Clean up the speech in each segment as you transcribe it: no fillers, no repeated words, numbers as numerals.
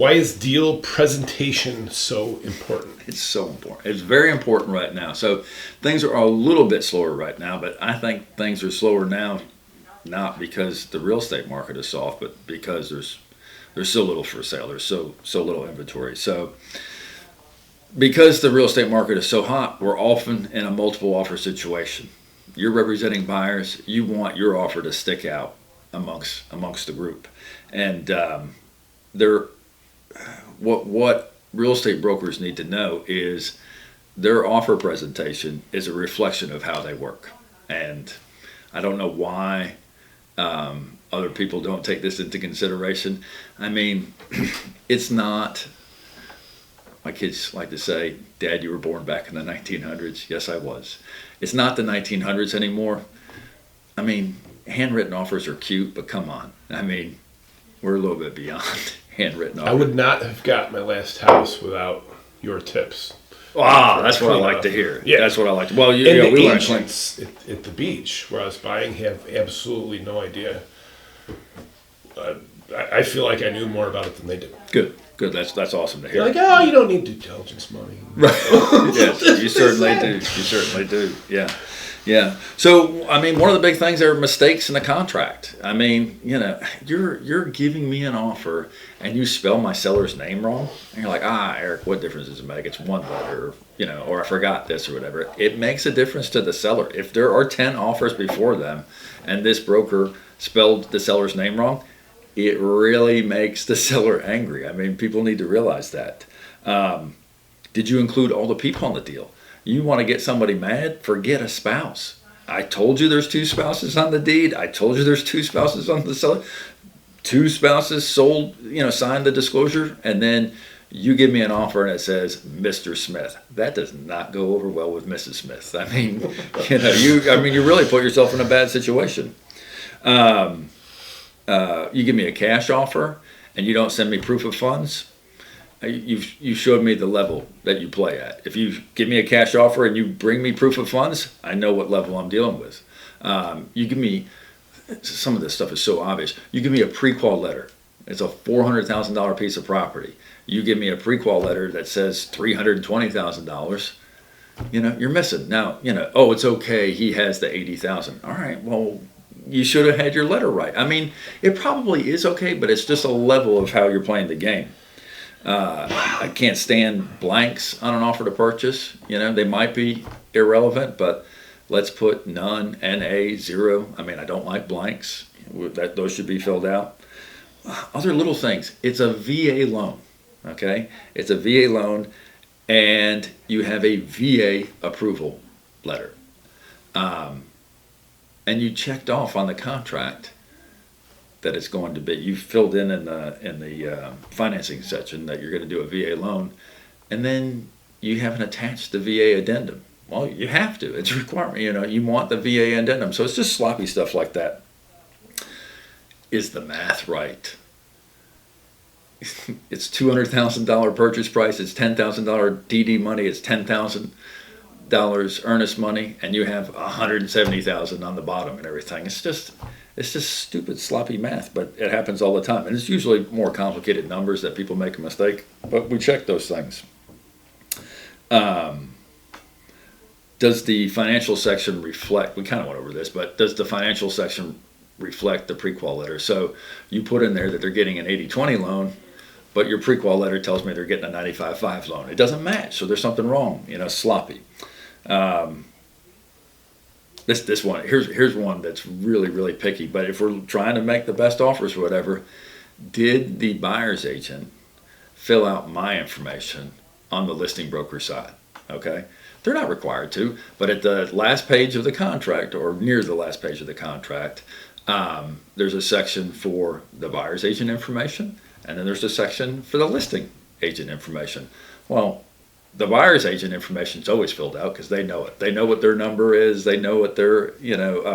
Why is deal presentation so important? It's so important. It's very important right now. So things are a little bit slower right now, but I think things are slower now not because the real estate market is soft, but because there's so little for sale. There's so little inventory. So because the real estate market is so hot, we're often in a multiple offer situation. You're representing buyers. You want your offer to stick out amongst the group, and they're what real estate brokers need to know is their offer presentation is a reflection of how they work. And I don't know why other people don't take this into consideration. I mean, it's not, my kids like to say, Dad, you were born back in the 1900s. Yes, I was. It's not the 1900s anymore. I mean, handwritten offers are cute, but come on. I mean, we're a little bit beyond handwritten offers. I would not have got my last house without your tips. Wow, that's what I like to hear. Yeah. That's what I like to. Well, And we the learned clean. agents at the beach where I was buying have absolutely no idea. I feel like I knew more about it than they did. Good. That's awesome to hear. They're like, oh, you don't need due diligence money. Right. Yes, you certainly do. You certainly do. Yeah. Yeah. So, I mean, one of the big things are mistakes in the contract. I mean, you're giving me an offer and you spell my seller's name wrong. And you're like, Eric, what difference does it make? It's one letter, or I forgot this or whatever. It makes a difference to the seller. If there are 10 offers before them and this broker spelled the seller's name wrong, it really makes the seller angry. I mean, people need to realize that. Did you include all the people on the deal? You want to get somebody mad? Forget a spouse. I told you there's 2 spouses on the deed. I told you there's 2 spouses on the seller. 2 spouses sold, signed the disclosure, and then you give me an offer and it says Mr. Smith. That does not go over well with Mrs. Smith. I mean, you really put yourself in a bad situation. You give me a cash offer and you don't send me proof of funds. You showed me the level that you play at. If you give me a cash offer and you bring me proof of funds, I know what level I'm dealing with. You give me, some of this stuff is so obvious. You give me a pre-qual letter. It's a $400,000 piece of property. You give me a pre-qual letter that says $320,000. You're missing. Now, it's okay, he has the $80,000. All right, well, you should have had your letter right. I mean, it probably is okay, but it's just a level of how you're playing the game. I can't stand blanks on an offer to purchase. They might be irrelevant, but let's put none, NA, 0. I mean, I don't like blanks. Those should be filled out. Other little things. It's a VA loan, okay? It's a VA loan, and you have a VA approval letter. And you checked off on the contract that it's going to be. You filled in the financing section that you're going to do a VA loan, and then you haven't attached the VA addendum. Well, you have to. It's a requirement. You want the VA addendum. So it's just sloppy stuff like that. Is the math right? It's $200,000 purchase price. It's $10,000 DD money. It's $10,000 earnest money, and you have $170,000 on the bottom and everything. It's just stupid, sloppy math, but it happens all the time. And it's usually more complicated numbers that people make a mistake, but we check those things. Does the financial section reflect, we kind of went over this, but does the financial section reflect the pre-qual letter? So you put in there that they're getting an 80-20 loan, but your pre-qual letter tells me they're getting a 95-5 loan. It doesn't match, so there's something wrong, sloppy. This one, here's one that's really, really picky, but if we're trying to make the best offers or whatever, did the buyer's agent fill out my information on the listing broker side? Okay? They're not required to, but at the last page of the contract, or near the last page of the contract, there's a section for the buyer's agent information, and then there's a section for the listing agent information. Well, the buyer's agent information is always filled out because they know it. They know what their number is. They know what their,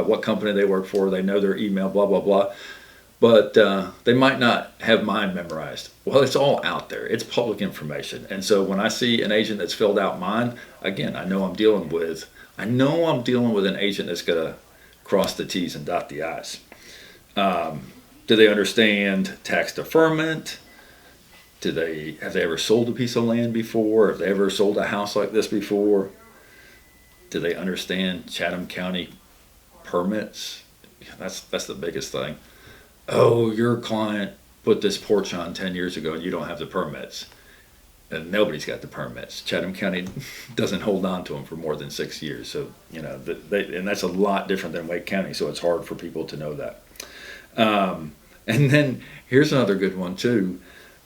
what company they work for. They know their email, blah, blah, blah. But they might not have mine memorized. Well, it's all out there. It's public information. And so when I see an agent that's filled out mine, again, I know I'm dealing with an agent that's going to cross the T's and dot the I's. Do they understand tax deferment? Have they ever sold a piece of land before? Have they ever sold a house like this before? Do they understand Chatham County permits? That's the biggest thing. Oh, your client put this porch on 10 years ago and you don't have the permits. And nobody's got the permits. Chatham County doesn't hold on to them for more than 6 years. So, and that's a lot different than Wake County, so it's hard for people to know that. And then here's another good one too.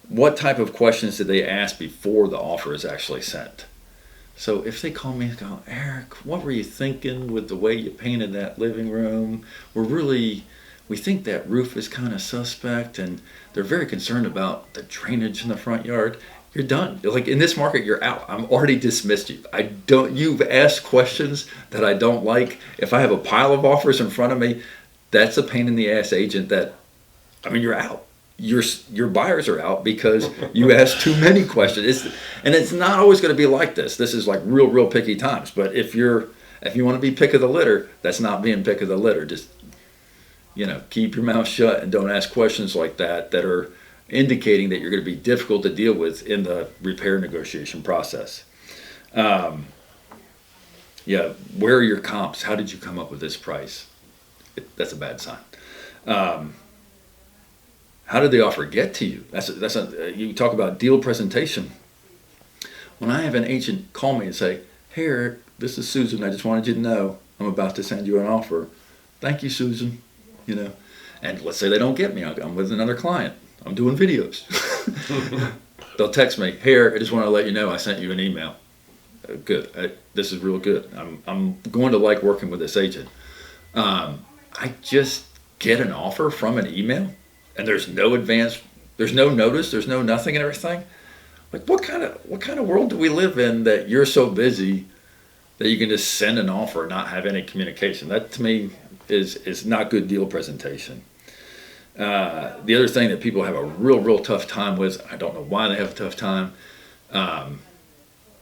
What type of questions did they ask before the offer is actually sent? So if they call me and go, Eric, what were you thinking with the way you painted that living room? We think that roof is kind of suspect, and they're very concerned about the drainage in the front yard. You're done. Like in this market, you're out. I'm already dismissed you. You've asked questions that I don't like. If I have a pile of offers in front of me, that's a pain in the ass agent you're out. Your buyers are out because you asked too many questions. It's not always going to be like this. This is like real picky times. But if you want to be pick of the litter, that's not being pick of the litter. Just, keep your mouth shut and don't ask questions like that are indicating that you're going to be difficult to deal with in the repair negotiation process. Where are your comps? How did you come up with this price? That's a bad sign. How did the offer get to you? You talk about deal presentation. When I have an agent call me and say, hey Eric, this is Susan. I just wanted you to know I'm about to send you an offer. Thank you, Susan. And let's say they don't get me. I'm with another client. I'm doing videos. They'll text me, hey Eric, I just want to let you know I sent you an email. Good. This is real good. I'm going to like working with this agent. I just get an offer from an email and there's no advance, there's no notice, there's no nothing and everything. Like what kind of world do we live in that you're so busy that you can just send an offer and not have any communication? That to me is not good deal presentation. The other thing that people have a real tough time with, I don't know why they have a tough time.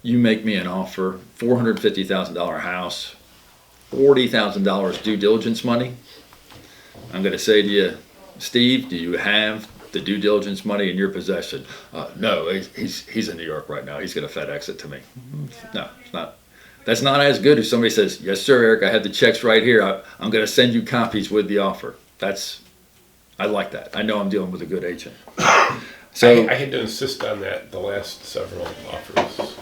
You make me an offer, $450,000 house, $40,000 due diligence money. I'm going to say to you, Steve, do you have the due diligence money in your possession? No, he's in New York right now. He's going to FedEx it to me. No, it's not. That's not as good as somebody says, yes, sir, Eric, I have the checks right here. I'm going to send you copies with the offer. I like that. I know I'm dealing with a good agent. So I had to insist on that the last several offers.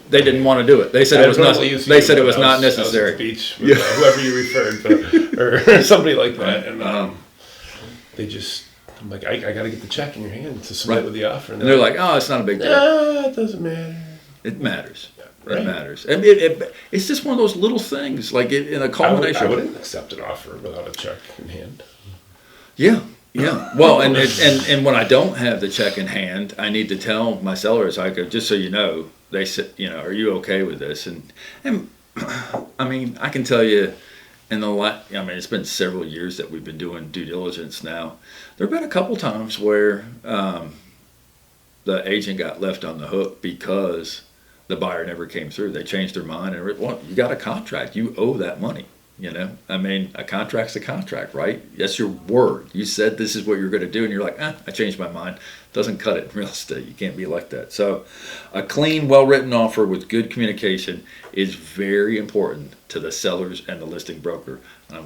They didn't want to do it. They said it was not. They said it was not necessary. I was at the beach with whoever you referred to, or somebody like that, and they just. I'm like, I got to get the check in your hand to submit with the offer, and they're like, oh, it's not a big deal. It doesn't matter. It matters. Right. It matters. I mean, it's just one of those little things, like in a culmination. I wouldn't accept an offer without a check in hand. Yeah. Well, and when I don't have the check in hand, I need to tell my sellers, I go, just so you know, they said, are you okay with this? And I mean, I can tell you, it's been several years that we've been doing due diligence now. There have been a couple times where the agent got left on the hook because the buyer never came through. They changed their mind and you got a contract. You owe that money. A contract's a contract, right? That's your word. You said this is what you're going to do, and you're like, I changed my mind. Doesn't cut it in real estate. You can't be like that. So a clean, well-written offer with good communication is very important to the sellers and the listing broker. I'm